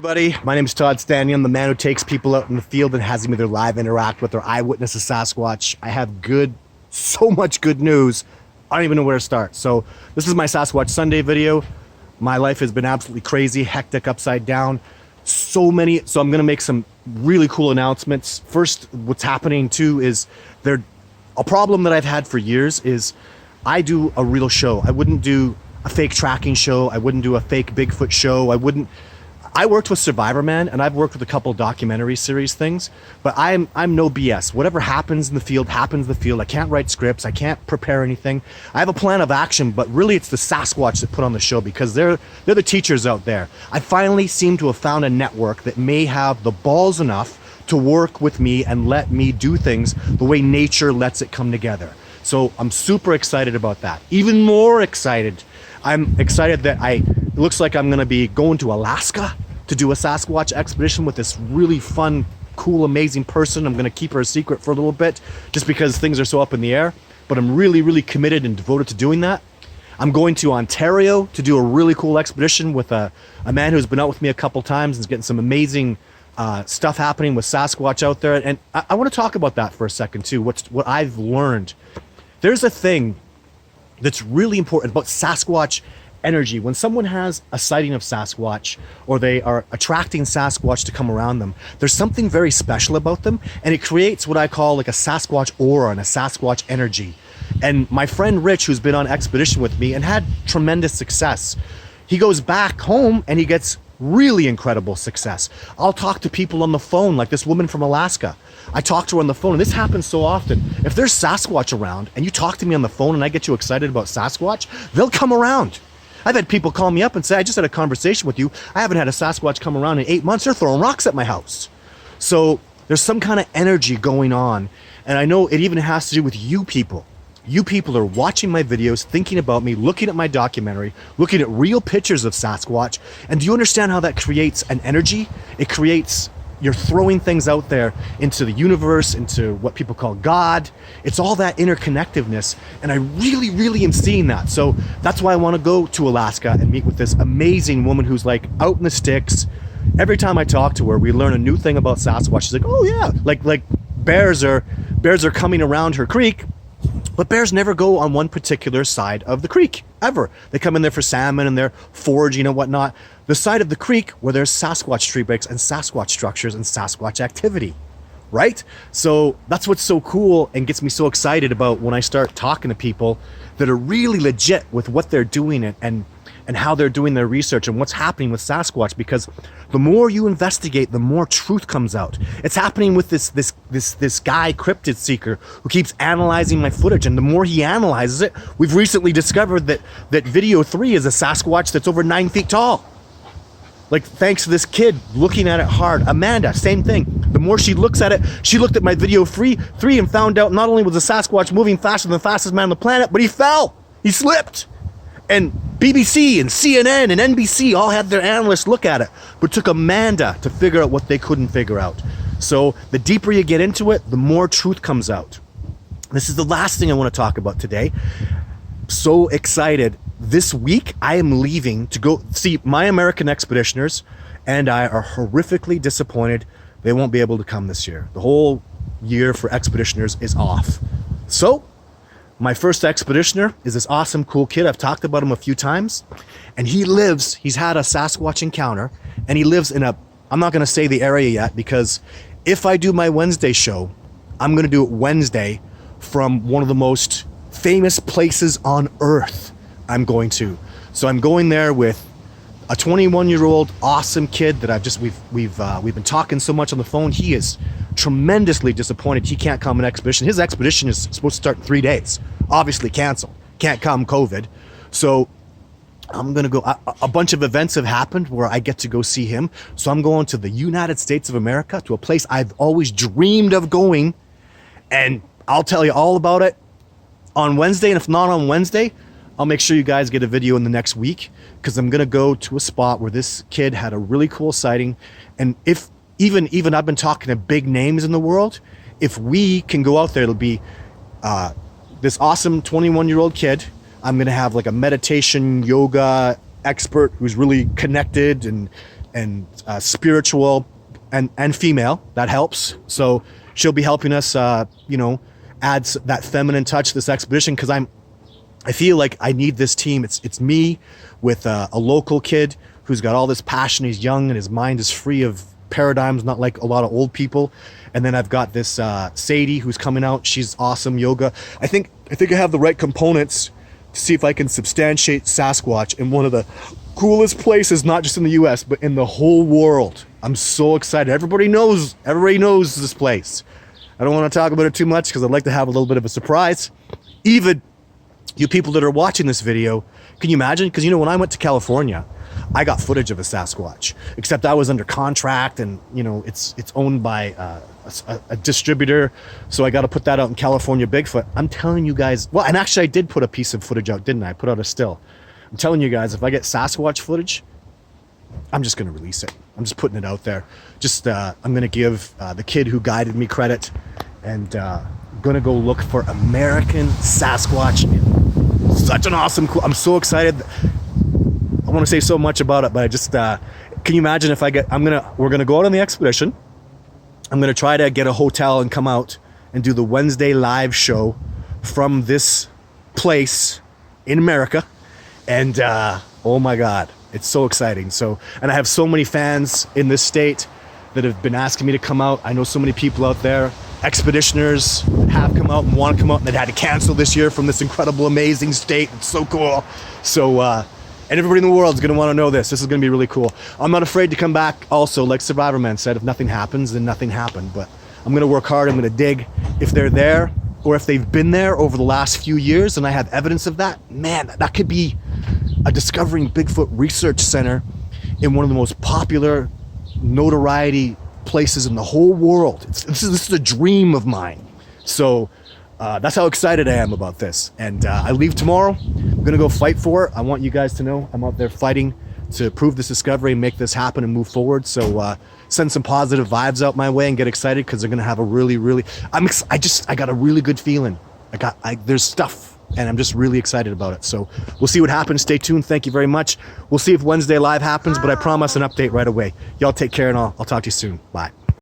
Everybody, my name is Todd Standing. I'm the man who takes people out in the field and has them either live interact with or eyewitness a Sasquatch. I have so much good news. I don't even know where to start. So this is my Sasquatch Sunday video. My life has been absolutely crazy, hectic, upside down. So I'm gonna make some really cool announcements. First, what's happening too is a problem that I've had for years is I do a real show. I wouldn't do a fake tracking show. I wouldn't do a fake Bigfoot show. I worked with Survivor Man, and I've worked with a couple documentary series things, but I'm no BS. Whatever happens in the field, happens in the field. I can't write scripts. I can't prepare anything. I have a plan of action, but really it's the Sasquatch that put on the show because they're the teachers out there. I finally seem to have found a network that may have the balls enough to work with me and let me do things the way nature lets it come together. So I'm super excited about that. Even more excited, I'm excited that it looks like I'm gonna be going to Alaska to do a Sasquatch expedition with this really fun, cool, amazing person. I'm gonna keep her a secret for a little bit just because things are so up in the air, but I'm really, really committed and devoted to doing that. I'm going to Ontario to do a really cool expedition with a man who's been out with me a couple times and is getting some amazing stuff happening with Sasquatch out there. And I wanna talk about that for a second too, what I've learned. There's a thing that's really important about Sasquatch energy. When someone has a sighting of Sasquatch or they are attracting Sasquatch to come around them, there's something very special about them, and it creates what I call like a Sasquatch aura and a Sasquatch energy. And my friend Rich, who's been on expedition with me and had tremendous success, he goes back home and he gets really incredible success. I'll talk to people on the phone, like this woman from Alaska. I talk to her on the phone, and this happens so often. If there's Sasquatch around and you talk to me on the phone and I get you excited about Sasquatch, they'll come around. I've had people call me up and say, I just had a conversation with you. I haven't had a Sasquatch come around in 8 months. They're throwing rocks at my house. So there's some kind of energy going on. And I know it even has to do with you people. You people are watching my videos, thinking about me, looking at my documentary, looking at real pictures of Sasquatch. And do you understand how that creates an energy? You're throwing things out there into the universe, into what people call God. It's all that interconnectiveness, and I really, really am seeing that. So that's why I want to go to Alaska and meet with this amazing woman who's like out in the sticks. Every time I talk to her, we learn a new thing about Sasquatch. She's like, oh yeah, like bears are coming around her creek, but bears never go on one particular side of the creek, ever. They come in there for salmon and they're foraging and whatnot. The side of the creek where there's Sasquatch tree breaks and Sasquatch structures and Sasquatch activity, right? So that's what's so cool and gets me so excited about when I start talking to people that are really legit with what they're doing and how they're doing their research and what's happening with Sasquatch, because the more you investigate, the more truth comes out. It's happening with this guy, Cryptid Seeker, who keeps analyzing my footage, and the more he analyzes it, we've recently discovered that video 3 is a Sasquatch that's over 9 feet tall. Like, thanks to this kid looking at it hard. Amanda, same thing. The more she looks at it, she looked at my video 3 and found out not only was the Sasquatch moving faster than the fastest man on the planet, but he fell. He slipped. And BBC and CNN and NBC all had their analysts look at it, but it took Amanda to figure out what they couldn't figure out. So the deeper you get into it, the more truth comes out. This is the last thing I want to talk about today. So excited. This week, I am leaving to go see my American expeditioners, and I are horrifically disappointed they won't be able to come this year. The whole year for expeditioners is off. So my first expeditioner is this awesome, cool kid. I've talked about him a few times, and he's had a Sasquatch encounter, and he lives in I'm not going to say the area yet, because if I do my Wednesday show, I'm going to do it Wednesday from one of the most famous places on earth. So I'm going there with a 21-year-old awesome kid that we've been talking so much on the phone. He is tremendously disappointed he can't come on an expedition. His expedition is supposed to start in 3 days. Obviously canceled. Can't come, COVID. So I'm gonna go. A bunch of events have happened where I get to go see him. So I'm going to the United States of America, to a place I've always dreamed of going, and I'll tell you all about it on Wednesday. And if not on Wednesday, I'll make sure you guys get a video in the next week, because I'm gonna go to a spot where this kid had a really cool sighting. And if even I've been talking to big names in the world, if we can go out there, it'll be this awesome 21-year-old kid. I'm gonna have like a meditation yoga expert who's really connected and spiritual and female. That helps. So she'll be helping us, you know, add that feminine touch to this expedition, because I feel like I need this team. It's me with a local kid who's got all this passion. He's young and his mind is free of paradigms, not like a lot of old people. And then I've got this Sadie who's coming out. She's awesome, yoga. I think I have the right components to see if I can substantiate Sasquatch in one of the coolest places, not just in the US, but in the whole world. I'm so excited. Everybody knows this place. I don't want to talk about it too much because I'd like to have a little bit of a surprise. Even you people that are watching this video, can you imagine? Because, you know, when I went to California, I got footage of a Sasquatch, except I was under contract, and, you know, it's owned by a distributor, so I got to put that out in California Bigfoot. I'm telling you guys, well, and actually I did put a piece of footage out, didn't I? I put out a still. I'm telling you guys, if I get Sasquatch footage, I'm just going to release it. I'm just putting it out there. Just, I'm going to give the kid who guided me credit, and I'm going to go look for American Sasquatch. Such an awesome, cool, I'm so excited. I want to say so much about it, but I just, can you imagine if we're going to go out on the expedition. I'm going to try to get a hotel and come out and do the Wednesday live show from this place in America. And, oh my God, it's so exciting. So, and I have so many fans in this state that have been asking me to come out. I know so many people out there, expeditioners that have come out and want to come out, and that had to cancel this year from this incredible, amazing state. It's so cool. So, and everybody in the world is going to want to know this. This is going to be really cool. I'm not afraid to come back also, like Survivor Man said, if nothing happens, then nothing happened. But I'm going to work hard. I'm going to dig. If they're there, or if they've been there over the last few years and I have evidence of that, man, that could be a Discovering Bigfoot research center in one of the most popular notoriety places in the whole world. This is a dream of mine. So that's how excited I am about this. And I leave tomorrow. I'm gonna go fight for it. I want you guys to know I'm out there fighting to prove this discovery and make this happen and move forward. So send some positive vibes out my way and get excited, because they're gonna have a really, I got a really good feeling. There's stuff, and I'm just really excited about it. So we'll see what happens. Stay tuned. Thank you very much. We'll see if Wednesday live happens, but I promise an update right away. Y'all take care, and I'll talk to you soon. Bye.